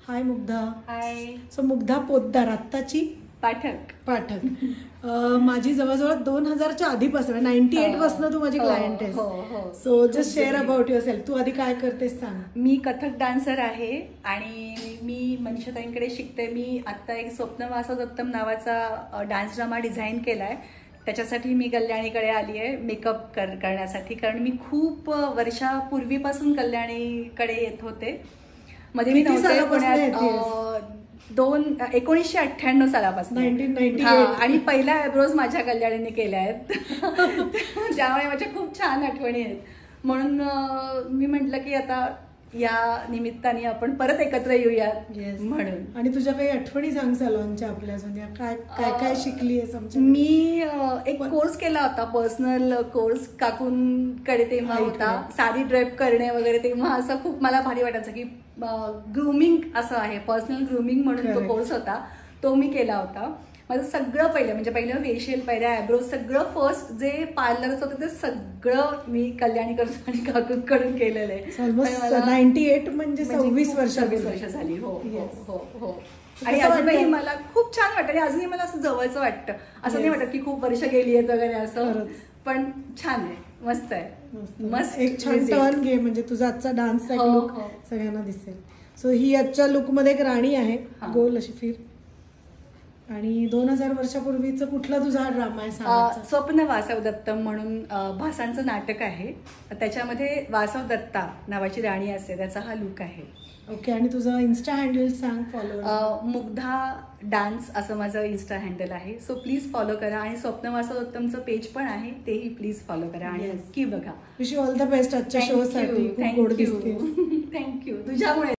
हाय मुग्धा. हाय. So Mugdha Poddar आत्ताची पाठक. माझी जवळजवळ 2000च्या आधीपासून 98 पासून तू माझी क्लायंट आहेस. So just share about yourself. तू आधी काय करतेस सांग. मी कथक डान्सर आहे आणि मी मनीषाताईंकडे शिकते. मी आता एक स्वप्न वासवदत्तम नावाचा डान्स ड्रामा डिझाईन केलाय. त्याच्यासाठी मी कल्याणीकडे आली आहे मेकअप करण्यासाठी, कारण मी खूप वर्षापूर्वीपासून कल्याणीकडे येत होते. मध्ये मी नव्हते पुण्यात 1998 सालापासून. 1998. आणि पहिल्या आयब्रोज माझ्या कल्याणीने केल्या आहेत. ज्यामुळे माझ्या खूप छान आठवणी आहेत. म्हणून मी म्हटलं की आता या निमित्ताने आपण परत एकत्र येऊयात म्हणून. आणि तुझ्या काही आठवणी सांग सलॉनच्या आपल्या जुन्या. काय काय काय शिकलीयस आमच्या. मी एक कोर्स केला होता, पर्सनल कोर्स काकूंकडे तेव्हा होता. साडी ड्रेप करणे वगैरे. तेव्हा असं खूप मला भारी वाटायचं की ग्रूमिंग असं आहे, पर्सनल ग्रूमिंग म्हणून तो कोर्स होता. तो मी केला होता. माझं सगळं पहिलं म्हणजे पहिलं फेशियल, पहिल्या आयब्रोज, सगळं फर्स्ट जे पार्लरचं होतं ते सगळं मी कल्याणी करतो आणि काकूंकडून केलेलं आहे. 98 म्हणजे 26 वर्ष झाली. हो हो हो. आणि अजूनही मला खूप छान वाटतं आणि अजूनही मला असं जवळचं वाटतं. असं नाही वाटत की खूप वर्ष गेली आहेत वगैरे असं, पण छान आहे, मस्त आहे. मस्त एक छान टर्न घे म्हणजे तुझा आजचा डान्सचा लुक सगळ्यांना दिसेल. सो ही आजच्या लुकमध्ये एक राणी आहे, गोल अशी फिर. आणि 2000 वर्षापूर्वीचं कुठला तुझा ड्रामा आहे? स्वप्न वासवदत्तम म्हणून भासांचं नाटक आहे. त्याच्यामध्ये वासव दत्ता नावाची राणी असते, त्याचा हा लुक आहे. ओके. आणि तुझं इन्स्टा हँडल सांग. फॉलो मुग्धा डान्स असं माझं इन्स्टा हँडल आहे. सो प्लीज फॉलो करा. आणि स्वप्न वासवदत्तमचं पेज पण आहे, तेही प्लीज फॉलो करा आणि नक्की बघा. Wish you all the best आजच्या शो साठी. थँक्यू. तुझ्यामुळे